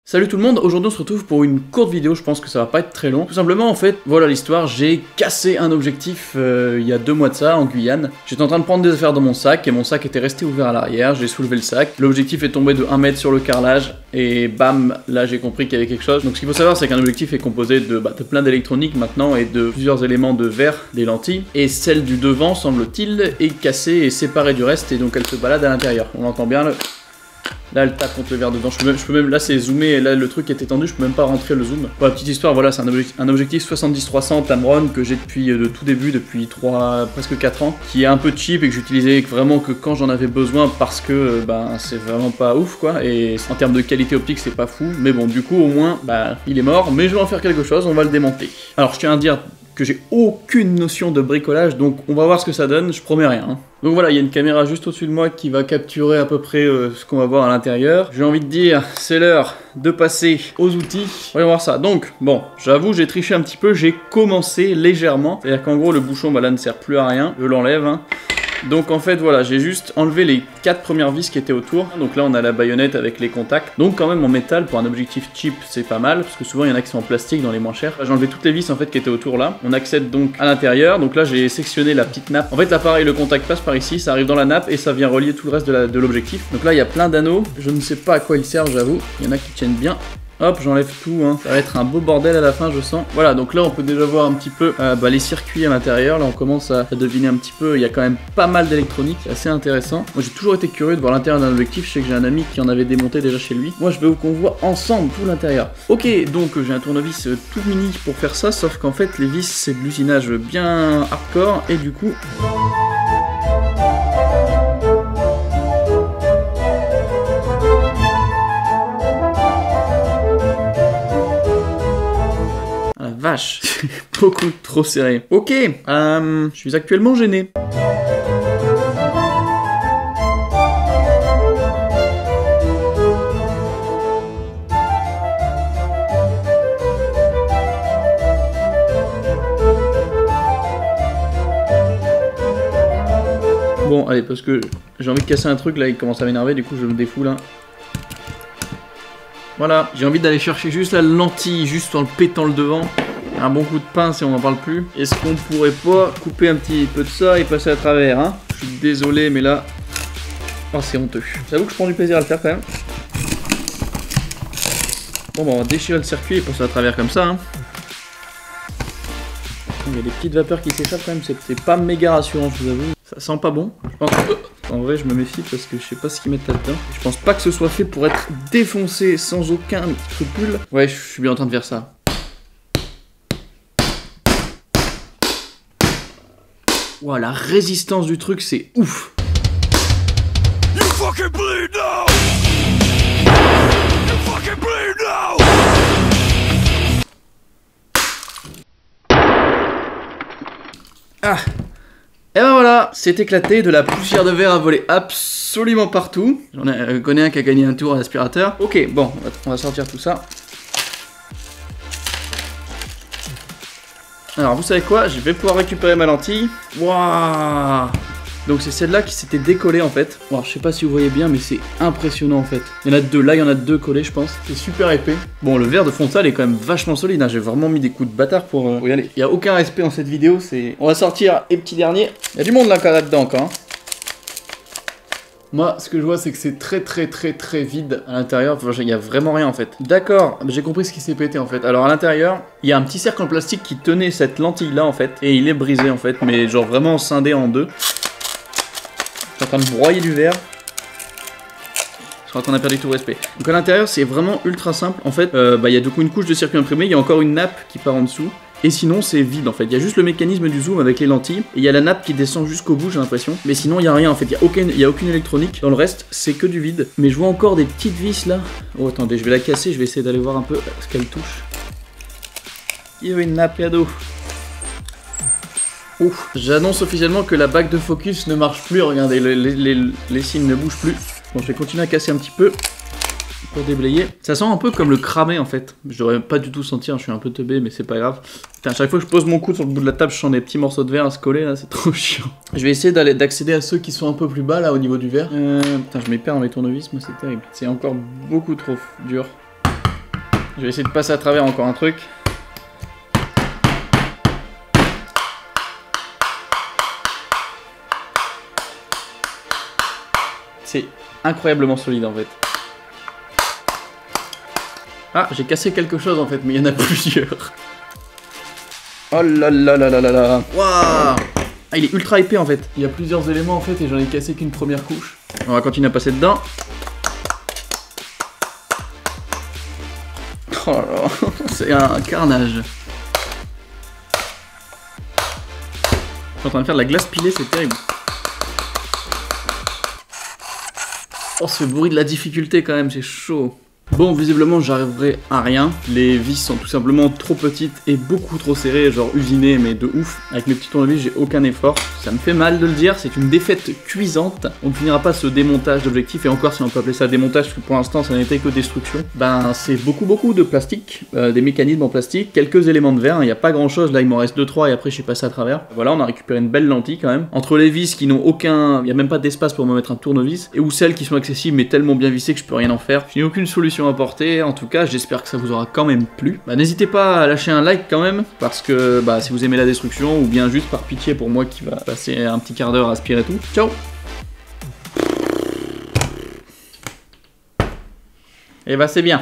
Salut tout le monde, aujourd'hui on se retrouve pour une courte vidéo, je pense que ça va pas être très long. Tout simplement en fait, voilà l'histoire, j'ai cassé un objectif il y a 2 mois de ça en Guyane. J'étais en train de prendre des affaires dans mon sac et mon sac était resté ouvert à l'arrière, j'ai soulevé le sac. L'objectif est tombé de 1 mètre sur le carrelage et bam, là j'ai compris qu'il y avait quelque chose. Donc ce qu'il faut savoir c'est qu'un objectif est composé de plein d'électronique maintenant et de plusieurs éléments de verre, des lentilles. Et celle du devant semble-t-il est cassée et séparée du reste et donc elle se balade à l'intérieur. On entend bien le... Là elle tape contre le verre dedans, je peux même là c'est zoomé et là le truc est étendu, je peux même pas rentrer le zoom. Pour la petite histoire, voilà c'est un objectif 70-300 Tamron que j'ai depuis le tout début, depuis presque 4 ans, qui est un peu cheap et que j'utilisais vraiment que quand j'en avais besoin parce que c'est vraiment pas ouf quoi, et en termes de qualité optique c'est pas fou, mais bon du coup au moins il est mort, mais je vais en faire quelque chose, on va le démonter. Alors je tiens à dire que j'ai aucune notion de bricolage, donc on va voir ce que ça donne, je promets rien. Hein. Donc voilà, il y a une caméra juste au-dessus de moi qui va capturer à peu près ce qu'on va voir à l'intérieur. J'ai envie de dire, c'est l'heure de passer aux outils. Voyons voir ça. Donc, bon, j'avoue, j'ai triché un petit peu, j'ai commencé légèrement. C'est-à-dire qu'en gros, le bouchon, là, ne sert plus à rien. Je l'enlève, hein. Donc en fait voilà, j'ai juste enlevé les 4 premières vis qui étaient autour. Donc là on a la baïonnette avec les contacts. Donc quand même en métal pour un objectif cheap c'est pas mal, parce que souvent il y en a qui sont en plastique dans les moins chers. J'ai enlevé toutes les vis en fait qui étaient autour là. On accède donc à l'intérieur. Donc là j'ai sectionné la petite nappe. En fait là pareil, le contact passe par ici, ça arrive dans la nappe et ça vient relier tout le reste de l'objectif. Donc là il y a plein d'anneaux. Je ne sais pas à quoi ils servent, j'avoue. Il y en a qui tiennent bien. Hop, j'enlève tout, hein. Ça va être un beau bordel à la fin, je sens. Voilà, donc là, on peut déjà voir un petit peu les circuits à l'intérieur. Là, on commence à deviner un petit peu. Il y a quand même pas mal d'électronique, c'est assez intéressant. Moi, j'ai toujours été curieux de voir l'intérieur d'un objectif. Je sais que j'ai un ami qui en avait démonté déjà chez lui. Moi, je veux qu'on voit ensemble tout l'intérieur. Ok, donc j'ai un tournevis tout mini pour faire ça, sauf qu'en fait, les vis, c'est de l'usinage bien hardcore. Et du coup... Vache, beaucoup trop serré. Ok, je suis actuellement gêné. Bon, allez, parce que j'ai envie de casser un truc, là, il commence à m'énerver, du coup je me défoule, hein. Voilà, j'ai envie d'aller chercher juste la lentille, juste en le pétant le devant. Un bon coup de pince et on n'en parle plus. Est-ce qu'on pourrait pas couper un petit peu de ça et passer à travers, hein? Je suis désolé, mais là... Oh, c'est honteux. J'avoue que je prends du plaisir à le faire quand même. Bon, bah, on va déchirer le circuit et passer à travers comme ça, hein. Il y a des petites vapeurs qui s'échappent quand même, c'est pas méga rassurant, je vous avoue. Ça sent pas bon. Je pense que... En vrai, je me méfie parce que je sais pas ce qu'ils mettent là-dedans. Je pense pas que ce soit fait pour être défoncé sans aucun scrupule. Ouais, je suis bien en train de faire ça. Wow, la résistance du truc, c'est ouf. You fucking bleed now. You fucking bleed now. Ah. Et ben voilà, c'est éclaté, de la poussière de verre a volé absolument partout. J'en connais un qui a gagné un tour à l'aspirateur. Ok, bon, on va sortir tout ça. Alors vous savez quoi, je vais pouvoir récupérer ma lentille. Waouh! Donc c'est celle-là qui s'était décollée en fait. Bon, je sais pas si vous voyez bien mais c'est impressionnant en fait. Il y en a 2, là il y en a 2 collés je pense. C'est super épais. Bon le verre de frontal est quand même vachement solide, hein. J'ai vraiment mis des coups de bâtard pour y aller. Il n'y a aucun respect dans cette vidéo, c'est... On va sortir les petits derniers. Il y a du monde là quand là-dedans encore, hein. Moi, ce que je vois, c'est que c'est très vide à l'intérieur. Enfin, il n'y a vraiment rien en fait. D'accord, j'ai compris ce qui s'est pété en fait. Alors à l'intérieur, il y a un petit cercle en plastique qui tenait cette lentille là en fait. Et il est brisé en fait, mais genre vraiment scindé en deux. Je suis en train de broyer du verre. Je crois qu'on a perdu tout respect. Donc à l'intérieur, c'est vraiment ultra simple. En fait, il y a du coup une couche de circuit imprimé. Il y a encore une nappe qui part en dessous. Et sinon c'est vide en fait, il y a juste le mécanisme du zoom avec les lentilles. Et il y a la nappe qui descend jusqu'au bout j'ai l'impression. Mais sinon il n'y a rien en fait, il n'y a aucune électronique. Dans le reste c'est que du vide. Mais je vois encore des petites vis là. Oh attendez, je vais la casser, je vais essayer d'aller voir un peu ce qu'elle touche. Il y a une nappe à dos. Ouf, j'annonce officiellement que la bague de focus ne marche plus, regardez, les signes ne bougent plus. Bon je vais continuer à casser un petit peu. Pour déblayer. Ça sent un peu comme le cramé en fait. Je devrais pas du tout sentir, je suis un peu teubé mais c'est pas grave. Putain, à chaque fois que je pose mon coude sur le bout de la table, je sens des petits morceaux de verre à se coller là, c'est trop chiant. Je vais essayer d'accéder à ceux qui sont un peu plus bas là au niveau du verre. Putain, je m'y perds dans mes tournevis, moi c'est terrible. C'est encore beaucoup trop dur. Je vais essayer de passer à travers encore un truc. C'est incroyablement solide en fait. Ah, j'ai cassé quelque chose en fait, mais il y en a plusieurs. Oh là là là là là là. Waouh. Ah, il est ultra épais en fait. Il y a plusieurs éléments en fait et j'en ai cassé qu'une première couche. On va continuer à passer dedans. Oh là là, c'est un carnage. Je suis en train de faire de la glace pilée, c'est terrible. Oh, ce bruit de la difficulté quand même, c'est chaud. Bon, visiblement j'arriverai à rien. Les vis sont tout simplement trop petites et beaucoup trop serrées, genre usinées mais de ouf. Avec mes petits tournevis j'ai aucun effort. Ça me fait mal de le dire, c'est une défaite cuisante. On ne finira pas ce démontage d'objectifs, et encore si on peut appeler ça démontage, parce que pour l'instant ça n'était que destruction. Ben c'est beaucoup de plastique, des mécanismes en plastique, quelques éléments de verre, il n'y a pas grand chose, là il m'en reste 2-3 et après je suis passé à travers. Voilà, on a récupéré une belle lentille quand même. Entre les vis qui n'ont aucun, il n'y a même pas d'espace pour me mettre un tournevis, et ou celles qui sont accessibles mais tellement bien vissées que je peux rien en faire. Je n'ai aucune solution à apporter, en tout cas j'espère que ça vous aura quand même plu. Bah, n'hésitez pas à lâcher un like quand même, parce que bah, si vous aimez la destruction, ou bien juste par pitié pour moi qui va passer un petit quart d'heure à aspirer tout. Ciao. Et bah c'est bien.